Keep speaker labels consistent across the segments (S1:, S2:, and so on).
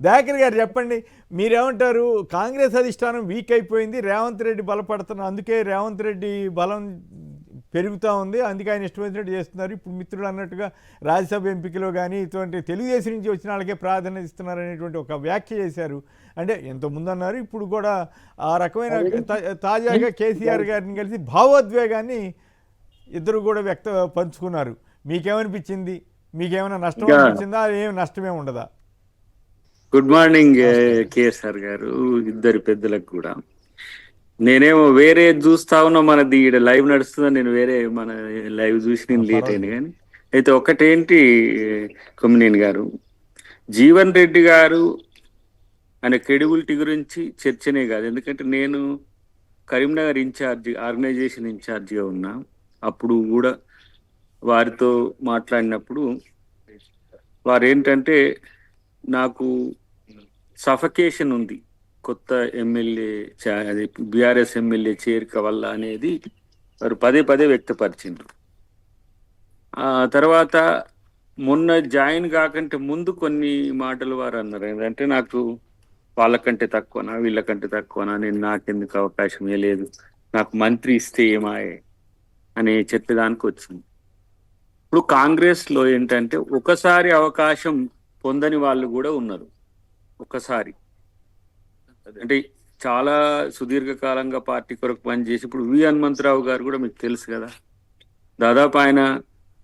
S1: దయాకర్ గారు చెప్పండి, మీరేమంటారు? కాంగ్రెస్ అధిష్టానం వీక్ అయిపోయింది, రేవంత్ రెడ్డి బలపడుతున్నారు, అందుకే రేవంత్ రెడ్డి బలం పెరుగుతూ ఉంది, అందుకే ఆయన ఇష్టమైనట్టు చేస్తున్నారు. ఇప్పుడు మిత్రులు అన్నట్టుగా రాజ్యసభ ఎంపికలో కానీ ఇటువంటి తెలుగుదేశం నుంచి వచ్చిన వాళ్ళకే ప్రాధాన్యత ఇస్తున్నారు అనేటువంటి ఒక వ్యాఖ్య చేశారు. అంటే ఎంతోముందు అన్నారు, ఇప్పుడు కూడా ఆ రకమైన తాజాగా కేసీఆర్ గారిని కలిసి భావోద్వేగాన్ని ఇద్దరు కూడా పంచుకున్నారు. మీకేమనిపించింది? మీకేమైనా నష్టం అనిపించిందా? ఏం నష్టమే ఉండదా?
S2: గుడ్ మార్నింగ్ కేఎస్ఆర్ గారు, ఇద్దరు పెద్దలకు కూడా. నేనేమో వేరే చూస్తా ఉన్నా, మనది ఇక్కడ లైవ్ నడుస్తుందని నేను వేరే మన లైవ్ చూసి నేను లేట్ అయింది. కానీ అయితే ఒకటేంటి కొమ్మినేని గారు, జీవన్ రెడ్డి గారు అనే క్రెడిబిలిటీ గురించి చర్చనే కాదు. ఎందుకంటే నేను కరీంనగర్ ఇన్ఛార్జి, ఆర్గనైజేషన్ ఇన్ఛార్జిగా ఉన్నా. అప్పుడు కూడా వారితో మాట్లాడినప్పుడు వారు ఏంటంటే, నాకు సఫకేషన్ ఉంది కొత్త ఎమ్మెల్యే, అది బీఆర్ఎస్ ఎమ్మెల్యే చేరిక వల్ల అనేది వారు పదే పదే వ్యక్తపరిచిండ్రు. ఆ తర్వాత మొన్న జాయిన్ కాకంటే ముందు కొన్ని మాటలు వారు అన్నారు. ఏంటంటే, నాకు వాళ్ళకంటే తక్కువనా వీళ్ళకంటే తక్కువనా, నేను నాకెందుకు అవకాశం ఇవ్వలేదు, నాకు మంత్రి ఇస్తే ఏమాయే అనే చెప్పేదానికి వచ్చింది. ఇప్పుడు కాంగ్రెస్లో ఏంటంటే, ఒకసారి అవకాశం పొందని వాళ్ళు కూడా ఉన్నారు. ఒకసారి అంటే చాలా సుదీర్ఘకాలంగా పార్టీ కొరకు పనిచేసి, ఇప్పుడు వి హనుమంతరావు గారు కూడా మీకు తెలుసు కదా, దాదాపు ఆయన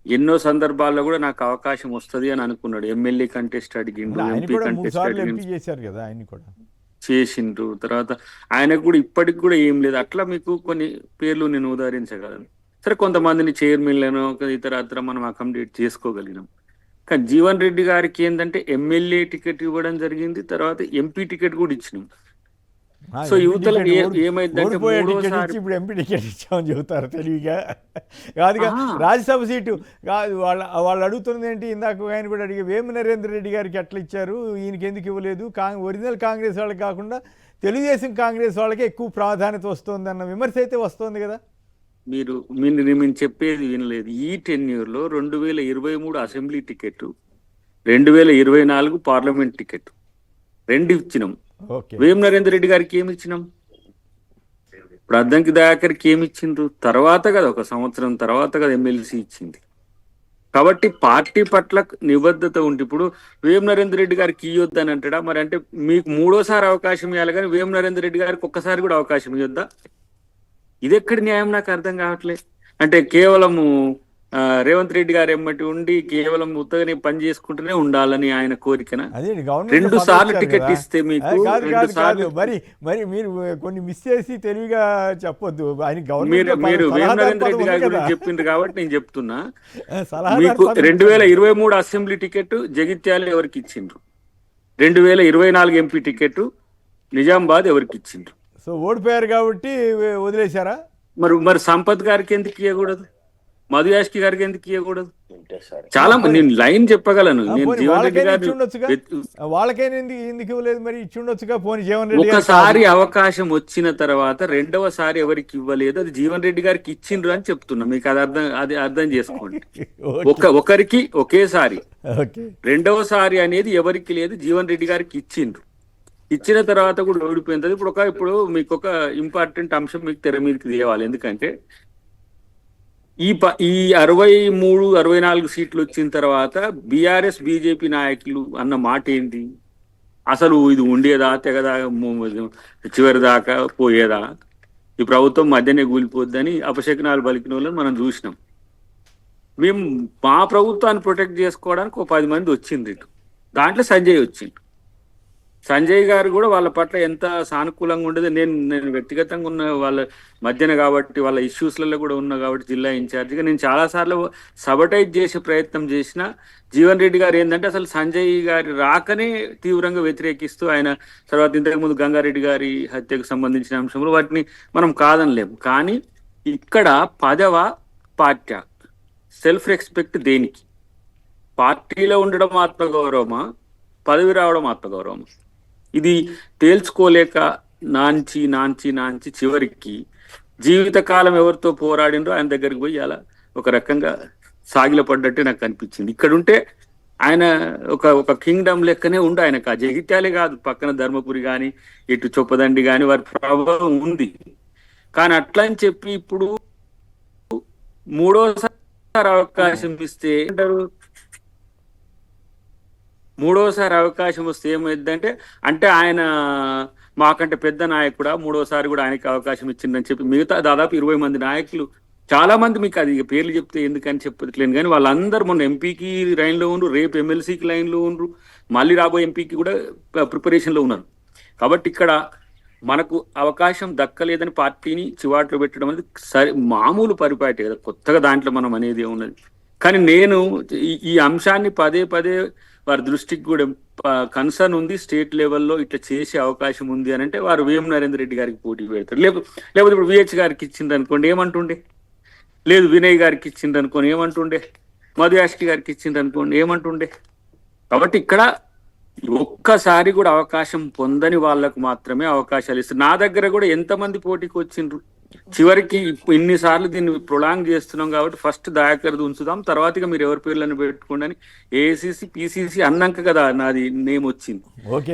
S2: ఎన్నో సందర్భాల్లో కూడా నాకు అవకాశం వస్తుంది అని అనుకున్నాడు. ఎమ్మెల్యే కంటెస్ట్ అడిగిండు, ఎంపీ కంటెస్ట్ చేసిండ్రు. తర్వాత ఆయనకు కూడా ఇప్పటికి కూడా ఏం లేదు. అట్లా మీకు కొన్ని పేర్లు నేను ఉదాహరించగలను. సరే, కొంతమందిని చైర్మన్లను ఇతర మనం అకామిడేట్ చేసుకోగలిగినాం. కానీ జీవన్ రెడ్డి గారికి ఏంటంటే ఎమ్మెల్యే టికెట్ ఇవ్వడం జరిగింది, తర్వాత ఎంపీ టికెట్ కూడా ఇచ్చినాం. సో యువతలకు ఏమైందంటే,
S1: ఇప్పుడు ఎంపీ టికెట్ ఇచ్చామని చెబుతారు తెలివిగా. కాదుగా రాజ్యసభ సీటు కాదు, వాళ్ళు అడుగుతున్నది ఏంటి, ఇందాక ఆయన కూడా అడిగే, వేమ నరేంద్ర రెడ్డి గారికి ఎట్లా ఇచ్చారు, ఈయనకి ఎందుకు ఇవ్వలేదు, ఒరిజినల్ కాంగ్రెస్ వాళ్ళకి కాకుండా తెలుగుదేశం కాంగ్రెస్ వాళ్ళకే ఎక్కువ ప్రాధాన్యత వస్తుంది అన్న విమర్శ అయితే వస్తుంది కదా.
S2: మీరు చెప్పేది వినలేదు. ఈ టెన్యూర్లో 2023 అసెంబ్లీ టికెట్, 2024 పార్లమెంట్ టికెట్ రెండు ఇచ్చినాం. వేమ నరేందర్ రెడ్డి గారికి ఏమి ఇచ్చినాం, ఇప్పుడు అద్దంకి దయాకర్కి ఏమి ఇచ్చిండ్రు, తర్వాత కదా, ఒక సంవత్సరం తర్వాత కదా ఎమ్మెల్సీ ఇచ్చింది. కాబట్టి పార్టీ పట్ల నిబద్ధత ఉంటే, ఇప్పుడు వేమ నరేందర్ రెడ్డి గారికి ఇవ్వద్దు అని అంటాడా మరి? అంటే మీకు మూడోసారి అవకాశం ఇవ్వాలి, కానీ వేమ నరేందర్ రెడ్డి గారికి ఒక్కసారి కూడా అవకాశం ఇవ్వద్దా? ఇది ఎక్కడి న్యాయం నాకు అర్థం కావట్లేదు. అంటే కేవలము రేవంత్ రెడ్డి గారు ఎమ్మటి ఉండి కేవలం ఉత్తగానే పని చేసుకుంటూనే ఉండాలని ఆయన కోరికన? 2 సార్లు టికెట్ ఇస్తే మీకు
S1: మరి మీరు కొన్ని మిస్ చేసి తెలివిగా చెప్పొద్దు.
S2: మీరు వేమ నరేంద్ర రెడ్డి గారి గురించి చెప్పిండ్రు కాబట్టి నేను చెప్తున్నా. మీకు 2023 అసెంబ్లీ టికెట్ జగిత్యాల ఎవరికి ఇచ్చిండ్రు, 2024 ఎంపీ టికెట్ నిజామాబాద్ ఎవరికి ఇచ్చిండ్రు?
S1: సో ఓడిపోయారు కాబట్టి వదిలేశారా?
S2: మరి సంపత్ గారికి ఎందుకు ఇవ్వకూడదు, మధు యాష్కి గారికి ఎందుకు ఇవ్వకూడదు? చాలా నేను లైన్ చెప్పగలను.
S1: వాళ్ళకైనా ఎందుకు ఇవ్వలేదు మరి? ఇచ్చి ఉండొచ్చుగా. పోనీ జీవన్ రెడ్డి
S2: ఒకసారి అవకాశం వచ్చిన తర్వాత రెండవసారి ఎవరికి ఇవ్వలేదు, అది జీవన్ రెడ్డి గారికి ఇచ్చిండ్రు అని చెప్తున్నా. మీకు అది అర్థం చేసుకోండి. ఒకరికి ఒకేసారి, రెండవసారి అనేది ఎవరికి లేదు, జీవన్ రెడ్డి గారికి ఇచ్చిండ్రు. ఇచ్చిన తర్వాత కూడా ఓడిపోయింది. ఇప్పుడు మీకు ఒక ఇంపార్టెంట్ అంశం మీకు తెర మీదకి తీయాలి. ఎందుకంటే ఈ 63, 64 సీట్లు వచ్చిన తర్వాత బీఆర్ఎస్ బీజేపీ నాయకులు అన్న మాట ఏంటి, అసలు ఇది ఉండేదా, తెగదా, చివరి దాకా పోయేదా, ఈ ప్రభుత్వం మధ్యనే కూలిపోద్దని అపశకనాలు పలికిన వాళ్ళని మనం చూసినాం. మేము మా ప్రభుత్వాన్ని ప్రొటెక్ట్ చేసుకోవడానికి ఒక 10 మంది వచ్చింది. దాంట్లో సంజయ్ వచ్చింది. సంజయ్ గారు కూడా వాళ్ళ పట్ల ఎంత సానుకూలంగా ఉండేది. నేను వ్యక్తిగతంగా ఉన్న వాళ్ళ మధ్యన కాబట్టి, వాళ్ళ ఇష్యూస్లలో కూడా ఉన్నా కాబట్టి, జిల్లా ఇన్ఛార్జిగా నేను చాలాసార్లు సబటైజ్ చేసే ప్రయత్నం చేసిన. జీవన్ రెడ్డి గారు ఏంటంటే అసలు సంజయ్ గారి రాకనే తీవ్రంగా వ్యతిరేకిస్తూ, ఆయన తర్వాత ఇంతకుముందు గంగారెడ్డి గారి హత్యకు సంబంధించిన అంశంలో వాటిని మనం కాదనలేము. కానీ ఇక్కడ పదవ పార్టీ సెల్ఫ్ రెస్పెక్ట్ దేనికి? పార్టీలో ఉండడం ఆత్మగౌరవమా, పదవి రావడం ఆత్మగౌరవమా? ఇది తేల్చుకోలేక నాంచి చివరికి జీవితకాలం ఎవరితో పోరాడిండ్రో ఆయన దగ్గరికి పోయి అలా ఒక రకంగా సాగిల పడ్డట్టే నాకు అనిపించింది. ఇక్కడ ఉంటే ఆయన ఒక కింగ్డమ్ లెక్కనే ఉండు ఆయనకు. ఆ జగిత్యాలే కాదు, పక్కన ధర్మపురి కానీ ఇటు చొప్పదండి కానీ వారి ప్రభావం ఉంది. కానీ అట్లా అని చెప్పి ఇప్పుడు మూడోసారి అవకాశం ఇస్తే అంటారు, మూడోసారి అవకాశం వస్తే ఏమైందంటే అంటే ఆయన మాకంటే పెద్ద నాయకుడా, మూడోసారి కూడా ఆయనకి అవకాశం ఇచ్చిందని చెప్పి మిగతా దాదాపు 20 మంది నాయకులు, చాలా మంది మీకు అది పేర్లు చెప్తే ఎందుకని చెప్పట్లేను కానీ వాళ్ళందరూ మొన్న ఎంపీకి లైన్లో ఉండ్రు, రేపు ఎమ్మెల్సీకి లైన్లో ఉండ్రు, మళ్ళీ రాబోయే ఎంపీకి కూడా ప్రిపరేషన్లో ఉన్నారు. కాబట్టి ఇక్కడ మనకు అవకాశం దక్కలేదని పార్టీని చివాట్లో పెట్టడం అనేది సరే మామూలు పరిపాటి కదా, కొత్తగా దాంట్లో మనం అనేది ఉన్నది. కానీ నేను ఈ అంశాన్ని పదే పదే వారి దృష్టికి కూడా కన్సర్న్ ఉంది, స్టేట్ లెవెల్లో ఇట్లా చేసే అవకాశం ఉంది అని అంటే వారు వేం నరేందర్ రెడ్డి గారికి పోటీ పెడతారు. లేకపోతే ఇప్పుడు విహెచ్ గారికి ఇచ్చింది అనుకోండి ఏమంటుండే, లేదు వినయ్ గారికి ఇచ్చింది అనుకోండి ఏమంటుండే, మధు యాష్కి గారికి ఇచ్చింది అనుకోండి ఏమంటుండే. కాబట్టి ఇక్కడ ఒక్కసారి కూడా అవకాశం పొందని వాళ్ళకు మాత్రమే అవకాశాలు ఇస్తారు. నా దగ్గర కూడా ఎంతమంది పోటీకి వచ్చిండ్రు, చివరికి ఇన్నిసార్లు దీన్ని ప్రొలాంగ్ చేస్తున్నాం కాబట్టి ఫస్ట్ దయాకర్ది ఉంచుదాం, తర్వాత మీరు ఎవరి పేర్లను పెట్టుకోండి అని ఏఐసిసి పిసిసి అన్నాక కదా నాది నేమ్ వచ్చింది.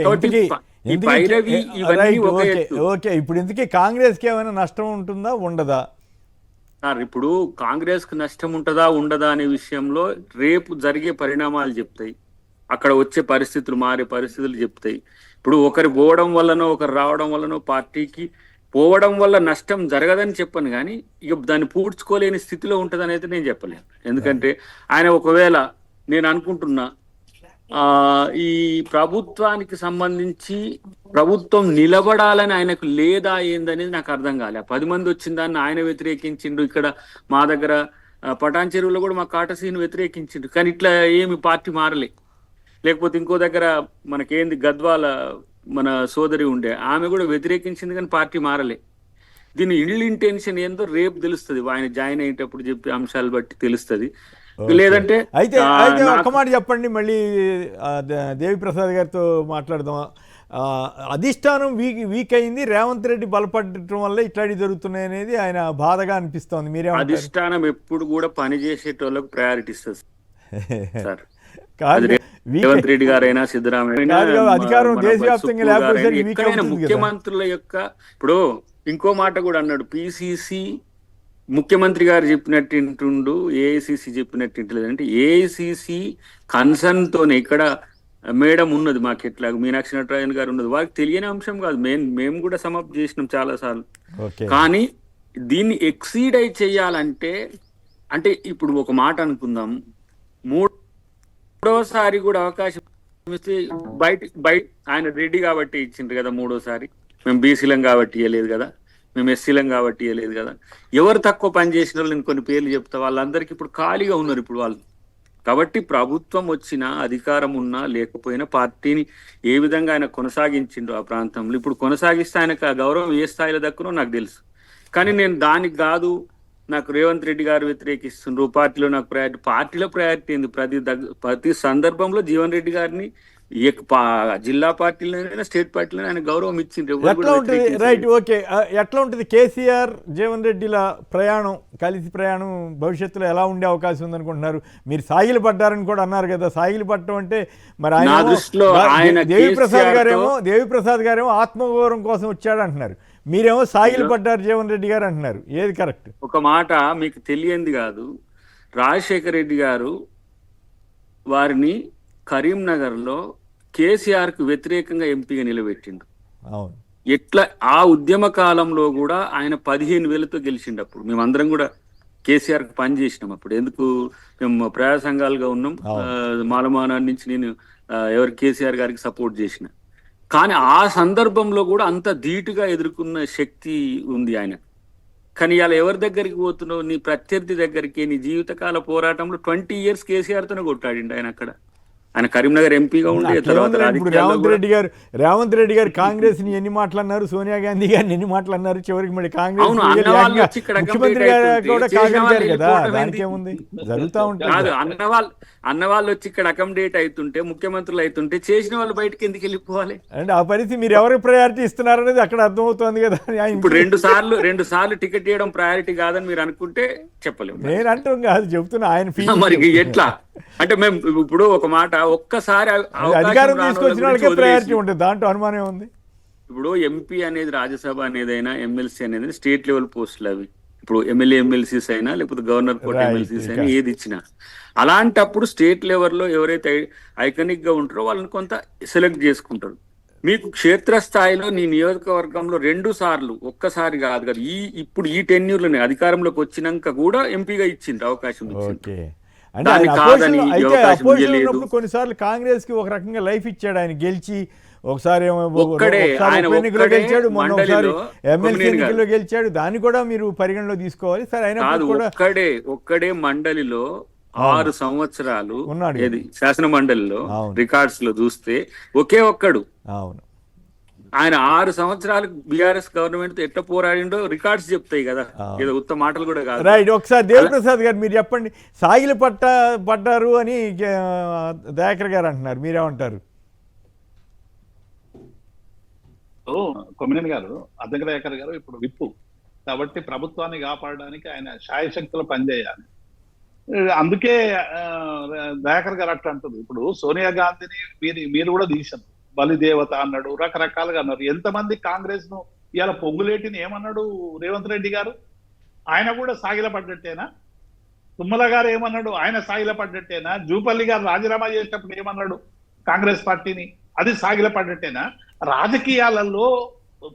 S2: కాబట్టి ఈ పైరవి ఇవన్నీ ఒక ఎత్తు.
S1: ఓకే, ఇప్పుడు ఇందుకే కాంగ్రెస్ కి ఏమైనా నష్టం ఉంటుందా ఉండదా?
S2: సార్ ఇప్పుడు కాంగ్రెస్ కు నష్టం ఉంటుందా ఉండదా అనే విషయంలో రేపు జరిగే పరిణామాలు చెప్తాయి, అక్కడ వచ్చే పరిస్థితులు మారే పరిస్థితులు చెప్తాయి. ఇప్పుడు ఒకరు పోవడం వల్లనో ఒకరు రావడం వల్లనో పార్టీకి పోవడం వల్ల నష్టం జరగదని చెప్పను, కానీ ఇక దాన్ని పూడ్చుకోలేని స్థితిలో ఉంటుందని అయితే నేను చెప్పలేను. ఎందుకంటే ఆయన ఒకవేళ నేను అనుకుంటున్నా ఈ ప్రభుత్వానికి సంబంధించి ప్రభుత్వం నిలబడాలని ఆయనకు లేదా ఏందనేది నాకు అర్థం కాలే. 10 మంది వచ్చిన దాన్ని ఆయన వ్యతిరేకించిండు, ఇక్కడ మా దగ్గర పటాన్ చెరువులో కూడా మా కాటసీని వ్యతిరేకించిండు, కానీ ఇట్లా ఏమి పార్టీ మారలే. లేకపోతే ఇంకో దగ్గర మనకేంది గద్వాల మన సోదరి ఉండే, ఆమె కూడా వ్యతిరేకించింది కానీ పార్టీ మారలే. దీని ఇల్ ఇంటెన్షన్ ఏందో రేపు తెలుస్తుంది, ఆయన జాయిన్ అయ్యేటప్పుడు చెప్పే అంశాలు బట్టి తెలుస్తుంది. లేదంటే
S1: అయితే ఒక్క మాట చెప్పండి, మళ్ళీ దేవిప్రసాద్ గారితో మాట్లాడదాం. అధిష్టానం వీక్ అయింది, రేవంత్ రెడ్డి బలపడటం వల్ల ఇట్లాంటివి జరుగుతున్నాయి అనేది ఆయన బాధగా అనిపిస్తోంది. మీరే
S2: అధిష్టానం ఎప్పుడు కూడా పని చేసేటోళ్ళకు ప్రయారిటీ ఇస్తుంది సార్. రేవంత్ రెడ్డి గారైనా సిద్ధరామయ్య
S1: అధికారం దేశవ్యాప్తంగా లేకపోతే
S2: ముఖ్యమంత్రుల యొక్క ఇప్పుడు ఇంకో మాట కూడా అన్నాడు, పిసిసి ముఖ్యమంత్రి గారు చెప్పినట్టు వింటుండు, ఏఐసిసి చెప్పినట్టు వింటలేదు. అంటే ఏఐసిసి కన్సర్న్ తోనే ఇక్కడ మేడం ఉన్నది, మాకు ఎట్లా మీనాక్షి నటరాజన్ గారు ఉన్నది, వారికి తెలియని అంశం కాదు, మేము కూడా సమాప్తి చేసినాం చాలా సార్లు. కానీ దీన్ని ఎక్సీడ్ అయి చెయ్యాలంటే అంటే ఇప్పుడు ఒక మాట అనుకుందాం, మూడోసారి కూడా అవకాశం ఇస్తే బయట ఆయన రెడ్డి కాబట్టి ఇచ్చిండ్రు కదా మూడోసారి, మేము బీసీలం కాబట్టి ఇవ్వలేదు కదా, మేము ఎస్సీలం కాబట్టి ఇవ్వలేదు కదా. ఎవరు తక్కువ పని చేసిన వాళ్ళు నేను కొన్ని పేర్లు చెప్తా, వాళ్ళందరికీ ఇప్పుడు ఖాళీగా ఉన్నారు ఇప్పుడు వాళ్ళు. కాబట్టి ప్రభుత్వం వచ్చినా అధికారం ఉన్నా లేకపోయినా పార్టీని ఏ విధంగా ఆయన కొనసాగించిండు ఆ ప్రాంతంలో, ఇప్పుడు కొనసాగిస్తే ఆయనకు ఆ గౌరవం ఏ స్థాయిలో దక్కునో నాకు తెలుసు. కానీ నేను దానికి కాదు, నాకు రేవంత్ రెడ్డి గారు వ్యతిరేకిస్తుండ్రు, పార్టీలో నాకు ప్రయారిటీ, పార్టీలో ప్రయారిటీ ఏంది, ప్రతి సందర్భంలో జీవన్ రెడ్డి గారిని జిల్లా పార్టీలోనైనా స్టేట్ పార్టీలో ఆయన గౌరవం ఇచ్చింది.
S1: ఎట్లా ఉంటుంది రైట్ ఓకే, ఎట్లా ఉంటుంది కేసీఆర్ జీవన్ రెడ్డిల ప్రయాణం, కలిసి ప్రయాణం భవిష్యత్తులో ఎలా ఉండే అవకాశం ఉందనుకుంటున్నారు? మీరు సాగిలు పడ్డారని కూడా అన్నారు కదా, సాగిలు పట్టడం అంటే మరి ఆయన దేవిప్రసాద్ గారేమో ఆత్మగౌరవం కోసం వచ్చాడు అంటున్నారు, మీరేమో సాగిలు పడ్డారు జీవన్ రెడ్డి గారు అంటున్నారు, ఏది కరెక్ట్?
S2: ఒక మాట మీకు తెలియంది కాదు, రాజశేఖర రెడ్డి గారు వారిని కరీంనగర్లో కేసీఆర్ కు వ్యతిరేకంగా ఎంపీగా నిలబెట్టిండు. ఎట్లా ఆ ఉద్యమ కాలంలో కూడా ఆయన 15,000తో గెలిచిండు. అప్పుడు మేమందరం కూడా కేసీఆర్ కు పని చేసినాం. అప్పుడు ఎందుకు మేము ప్రజా సంఘాలుగా ఉన్నాం, మాలమానాన్ని నుంచి నేను ఎవరు కేసీఆర్ గారికి సపోర్ట్ చేసిన. కానీ ఆ సందర్భంలో కూడా అంత ధీటుగా ఎదుర్కొన్న శక్తి ఉంది ఆయన. కానీ ఇవాళ ఎవరి దగ్గరికి పోతున్నావు, నీ ప్రత్యర్థి దగ్గరికి, నీ జీవితకాల పోరాటంలో 20 years కేసీఆర్తోనే కొట్టాడిండు ఆయన. అక్కడ ఆయన కరీంనగర్ ఎంపీగా ఉండే తర్వాత
S1: రేవంత్ రెడ్డి గారు కాంగ్రెస్ ని ఎన్ని మాట్లాడినారు, సోనియా గాంధీ గారిని ఎన్ని మాట్లాడినారు, చివరికి మళ్ళీ కాంగ్రెస్ ముఖ్యమంత్రి గారు కూడా కాంగ్రెస్ కదా, దానికి ఏముంది జరుగుతూ ఉంటుంది.
S2: అన్నవాళ్ళు వచ్చి ఇక్కడ అకామిడేట్ అవుతుంటే, ముఖ్యమంత్రులు అవుతుంటే చేసిన వాళ్ళు బయటకి ఎందుకు వెళ్ళిపోవాలి?
S1: అంటే ఆ పరిస్థితి మీరు ఎవరికి ప్రయారిటీ ఇస్తున్నారనేది అక్కడ అర్థమవుతుంది కదా.
S2: ఇప్పుడు రెండు సార్లు టికెట్ ఇవ్వడం ప్రయారిటీ కాదని మీరు అనుకుంటే చెప్పలేము.
S1: నేను అంటాం కాదు, చెప్తున్నా ఆయన
S2: మరి ఎట్లా అంటే మేము ఇప్పుడు ఒక మాట ఒక్కసారి అవకాశం
S1: అధికారం
S2: రాని వాళ్ళ
S1: తీసుకొచ్చిన
S2: గురించి
S1: వాళ్ళకే
S2: వదిలేసి,
S1: ప్రయారిటీ ఉంటుంది, దాంట్లో అనుమానం ఉంది.
S2: ఇప్పుడు ఎంపీ అనేది రాజ్యసభ అనేదైనా ఎమ్మెల్సీ అనేది స్టేట్ లెవెల్ పోస్టులు అవి. ఇప్పుడు ఎమ్మెల్యే ఎమ్మెల్సీస్ అయినా లేకపోతే గవర్నర్ కోట
S1: Right,
S2: ఎమ్మెల్సీస్ అయినా ఏది ఇచ్చినా అలాంటప్పుడు స్టేట్ లెవెల్లో ఎవరైతే ఐకానిక్ గా ఉంటారో వాళ్ళని కొంత సెలెక్ట్ చేసుకుంటారు. మీకు క్షేత్రస్థాయిలో నీ నియోజకవర్గంలో 2 సార్లు, ఒక్కసారి కాదు కదా, ఇప్పుడు ఈ టెన్యూర్లోనే అధికారంలోకి వచ్చినాక కూడా ఎంపీగా ఇచ్చిండ్రు, అవకాశం ఇచ్చిండ్రు.
S1: ఓకే, అంటే
S2: దాన్ని
S1: ఆయన
S2: కాదని
S1: అపోజిషన్, అయితే
S2: అవకాశం
S1: అపోజిషన్
S2: ఇవ్వలేదు.
S1: ఉన్నప్పుడు కొన్నిసార్లు కాంగ్రెస్ కి ఒక రకంగా లైఫ్ ఇచ్చాడు. ఆయన గెలిచి ఒకసారి
S2: ఒక్కడే, ఆయన
S1: ఉప ఎన్నికలో
S2: ఒక్కడే
S1: గెలిచాడు, మొన్న ఒకసారి
S2: మండలిలో
S1: ఎమ్మెల్సీ
S2: కొమ్మినేని
S1: ఎన్నికల్లో గెలిచాడు. దాన్ని కూడా మీరు పరిగణలో తీసుకోవాలి. సరే,
S2: కాదు,
S1: అయినప్పుడు కూడా
S2: ఒక్కడే మండలిలో 6 సంవత్సరాలు
S1: ఉన్నాడు.
S2: ఏది శాసన మండలిలో
S1: అవును.
S2: రికార్డ్స్ లో చూస్తే ఒకే ఒక్కడు.
S1: అవును,
S2: ఆయన 6 సంవత్సరాలు బీఆర్ఎస్ గవర్నమెంట్ తో ఎట్లా పోరాడిండో రికార్డ్స్ చెప్తాయి కదా, ఏదో ఉత్త మాటలు కూడా కాదు.
S1: రైట్. ఒకసారి దేవప్రసాద్ గారు మీరు చెప్పండి, సాగిలు పడ్డారు అని దయాకర్ గారు అంటున్నారు, మీరేమంటారు?
S3: కొమ్మినేని గారు, అద్దెక దయాకర్ గారు ఇప్పుడు విప్పు కాబట్టి ప్రభుత్వాన్ని కాపాడడానికి ఆయన శాయశక్తులు పనిచేయాలి. అందుకే దయాకర్ గారు అట్లా అంటుంది. ఇప్పుడు సోనియా గాంధీని మీరు కూడా తీశారు, బలిదేవత అన్నాడు, రకరకాలుగా అన్నారు. ఎంతమంది కాంగ్రెస్ ను ఇవాళ పొంగులేటిని ఏమన్నాడు రేవంత్ రెడ్డి గారు? ఆయన కూడా సాగిల పడ్డట్టేనా? తుమ్మల గారు ఏమన్నాడు? ఆయన సాగిల పడ్డట్టేనా? జూపల్లి గారు రాజీనామా చేసినప్పుడు ఏమన్నాడు కాంగ్రెస్ పార్టీని? అది సాగిల పడ్డట్టేనా? రాజకీయాలలో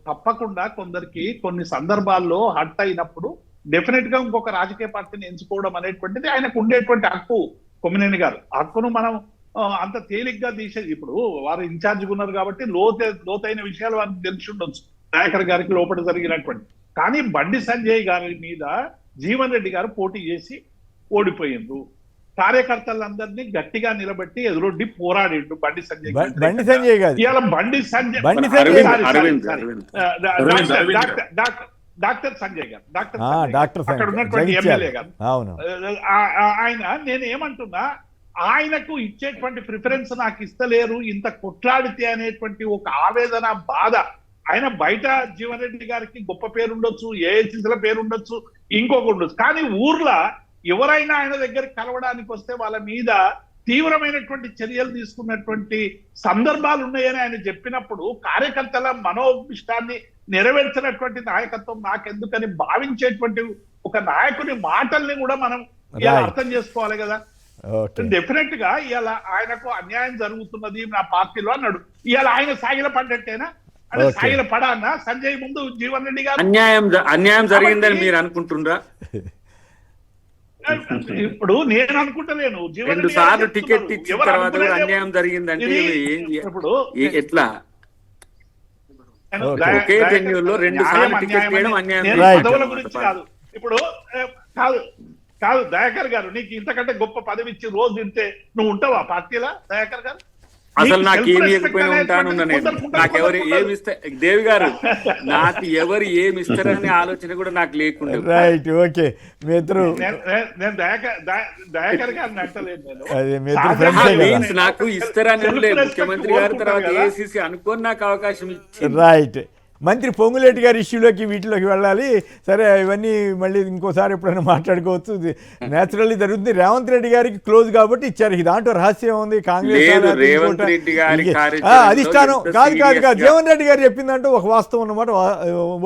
S3: తప్పకుండా కొందరికి కొన్ని సందర్భాల్లో హట్ అయినప్పుడు డెఫినెట్ గా ఇంకొక రాజకీయ పార్టీని ఎంచుకోవడం అనేటువంటిది ఆయనకు ఉండేటువంటి హక్కు. కొమ్మినేని గారు హక్కును మనం అంత తేలిగ్గా తీసేది. ఇప్పుడు వారు ఇన్ఛార్జిగా ఉన్నారు కాబట్టి లోతైన విషయాలు వారికి తెలిసి ఉండొచ్చు, దయాకర్ గారికి లోపల జరిగినటువంటి. కానీ బండి సంజయ్ గారి మీద జీవన్ రెడ్డి గారు పోటీ చేసి ఓడిపోయిండు. కార్యకర్తలందరినీ గట్టిగా నిలబెట్టి ఎదురొడ్డి పోరాడిండు బండి సంజయ్.
S1: బండి సంజయ్ గారు
S3: ఇవాళ బండి సంజయ్, డాక్టర్ సంజయ్ గారు,
S1: డాక్టర్
S3: అక్కడ ఉన్నటువంటి ఎమ్మెల్యే గారు.
S1: అవును,
S3: ఆయన, నేను ఏమంటున్నా, ఆయనకు ఇచ్చేటువంటి ప్రిఫరెన్స్ నాకు ఇస్తలేరు, ఇంత కొట్లాడితే అనేటువంటి ఒక ఆవేదన, బాధ. ఆయన బయట జీవన్ రెడ్డి గారికి గొప్ప పేరు ఉండొచ్చు, ఏఐసిసిల పేరు ఉండొచ్చు, ఇంకొక ఉండొచ్చు. కానీ ఊర్లో ఎవరైనా ఆయన దగ్గరికి కలవడానికి వస్తే వాళ్ళ మీద తీవ్రమైనటువంటి చర్యలు తీసుకున్నటువంటి సందర్భాలు ఉన్నాయని ఆయన చెప్పినప్పుడు కార్యకర్తల మనోభిష్టాన్ని నెరవేర్చినటువంటి నాయకత్వం నాకెందుకని భావించేటువంటి ఒక నాయకుని మాటల్ని కూడా మనం అర్థం చేసుకోవాలి కదా. డెఫినెట్ గా ఇవాళ ఆయనకు అన్యాయం జరుగుతున్నది నా పార్టీలో అన్నాడు. ఇవాళ ఆయన సాగిల పడ్డట్టేనా? అంటే సాగిల పడానా సంజయ్ ముందు జీవన్ రెడ్డి గారు?
S2: అన్యాయం జరిగిందని మీరు అనుకుంటున్నారా?
S3: ఇప్పుడు నేను అనుకుంటలేను,
S2: 2 సార్లు టికెట్ ఇచ్చిన తర్వాత కూడా అన్యాయం జరిగిందంటే ఇప్పుడు ఎట్లా? ఒకే టెన్యూర్లో 2 సార్లు టికెట్ ఇవ్వడం అన్యాయం.
S3: పదవుల గురించి కాదు. ఇప్పుడు కాదు దయాకర్ గారు, నీకు ఇంతకంటే గొప్ప పదవి ఇచ్చి రోజు తింటే నువ్వు ఉంటావా పార్టీలా దయాకర్ గారు?
S2: అసలు నాకు ఏమి ఇవ్వకపోయినా ఉంటాను నేను. నాకు ఎవరు ఏమి ఇస్తే దేవి గారు, నాకు ఎవరు ఏమి ఇస్తారనే ఆలోచన కూడా నాకు లేకుండా.
S1: Right, okay. మీ ఇద్దరు
S3: నేను దయాకర్ గారిని అంటలేదు,
S2: నాకు ఇస్తారని లేదు. ముఖ్యమంత్రి గారి తర్వాత ఏసీసీ అనుకోని నాకు అవకాశం ఇచ్చింది.
S1: రైట్. మంత్రి పొంగులేటి గారి ఇష్యూలోకి వీటిలోకి వెళ్ళాలి. సరే, ఇవన్నీ మళ్ళీ ఇంకోసారి ఎప్పుడైనా మాట్లాడుకోవచ్చు. న్యాచురల్లీ జరుగుతుంది. రేవంత్ రెడ్డి గారికి క్లోజ్ కాబట్టి ఇచ్చారు. దాంట్లో రహస్యం ఉంది. కాంగ్రెస్ అధిష్టానం కాదు. జీవన్ రెడ్డి గారు చెప్పిందంటూ ఒక వాస్తవం అన్నమాట,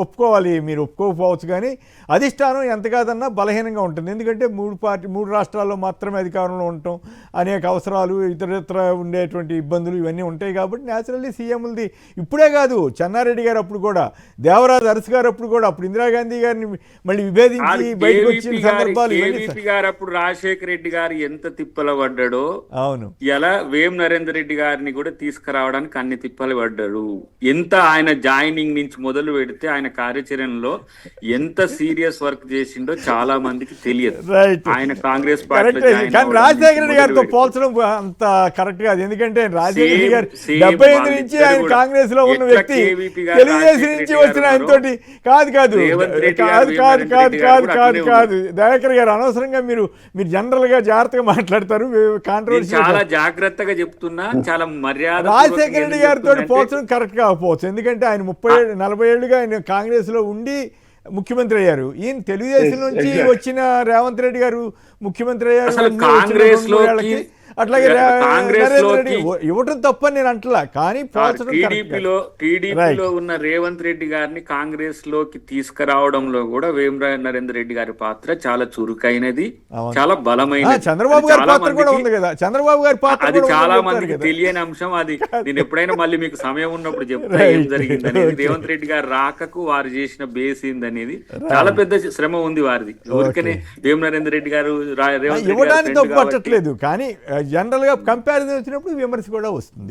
S1: ఒప్పుకోవాలి. మీరు ఒప్పుకోకపోవచ్చు, కానీ అధిష్టానం ఎంత కాదన్నా బలహీనంగా ఉంటుంది. ఎందుకంటే 3 రాష్ట్రాల్లో మాత్రమే అధికారంలో ఉండటం, అనేక అవసరాలు, ఇతరత్ర ఉండేటువంటి ఇబ్బందులు ఇవన్నీ ఉంటాయి. కాబట్టి న్యాచురల్లీ సీఎంలది ఇప్పుడే కాదు, చెన్నారెడ్డి గారు అప్పుడు కూడా, దేవరాజు అరసు గారు అప్పుడు కూడా, అప్పుడు ఇందిరాగాంధీ గారిని మళ్ళీ విభేదించి బయటకు వచ్చిన సందర్భాలు
S2: గారు, అప్పుడు రాజశేఖర రెడ్డి గారు ఎంత తిప్పలు పడ్డాడో,
S1: అవును,
S2: ఇలా వేం నరేందర్ రెడ్డి గారిని కూడా తీసుకురావడానికి అన్ని తిప్పలు పడ్డాడు. ఎంత ఆయన జాయినింగ్ నుంచి మొదలు పెడితే ఆయన కార్యాచరణలో ఎంత సీరియస్ వర్క్ చేసిండో చాలా మందికి తెలియదు. ఆయన కాంగ్రెస్ పార్టీ
S1: రాజశేఖర రెడ్డి గారితో పోల్చడం అంత కరెక్ట్ కాదు. ఎందుకంటే రాజశేఖర రెడ్డి గారు 78 నుంచి ఆయన కాంగ్రెస్ లో ఉన్న వ్యక్తి, తెలుగుదేశం నుంచి వచ్చిన ఆయనతోటి కాదు. దయాకర్ గారు, అనవసరంగా మీరు జనరల్ గా జాగ్రత్తగా మాట్లాడతారు. కాంట్రవర్సీ
S2: చాలా జాగ్రత్తగా చెప్తున్నా, చాలా మర్యాద.
S1: రాజశేఖర రెడ్డి గారితో పోల్చడం కరెక్ట్ కాకపోవచ్చు. ఎందుకంటే ఆయన 30-40 ఏళ్లుగా ఆయన కాంగ్రెస్ లో ఉండి ముఖ్యమంత్రి అయ్యారు. ఈయన తెలుగుదేశం నుంచి వచ్చిన రేవంత్ రెడ్డి గారు ముఖ్యమంత్రి అయ్యారు. అట్లాగే
S2: కాంగ్రెస్
S1: నరేంద్ర
S2: లోకి-
S1: రెడ్డి ఇవ్వటం తప్పని నేను అంటలా, కానీ పోల్చడం correct కాదు.
S2: టీడీపీలో ఉన్న రేవంత్ రెడ్డి గారిని కాంగ్రెస్ లోకి తీసుకురావడంలో కూడా వేముల నరేంద్ర రెడ్డి గారి పాత్ర చాలా చురుకైనది,
S1: అవును.
S2: చాలా బలమైనది.
S1: చంద్రబాబు
S2: అది
S1: గారి
S2: చాలా
S1: పాత్ర కూడా
S2: మందికి-
S1: ఉంది కదా, చంద్రబాబు గారి పాత్ర
S2: అది
S1: కూడా
S2: చాలా
S1: ఉందని
S2: మందికి
S1: చెప్తారు కదా.
S2: తెలియని అంశం. అది నేను ఎప్పుడైనా మళ్ళీ మీకు సమయం ఉన్నప్పుడు చెప్తా ఏం
S1: Right.
S2: జరిగింది అనేది.
S1: Okay.
S2: రేవంత్ రెడ్డి గారు రాకకు వారు చేసిన బేస్ ఏందనేది చాలా పెద్ద శ్రమ ఉంది వారిది. ఊరికనే వేము నరేంద్ర రెడ్డి గారు రేవంత్ రెడ్డి గారు
S1: ఇవ్వడానికి
S2: friend
S1: తప్పు
S2: కాబట్టి-
S1: పట్టట్లేదు, కానీ జనరల్ గా కంపారిజన్ వచ్చినప్పుడు విమర్శ కూడా వస్తుంది.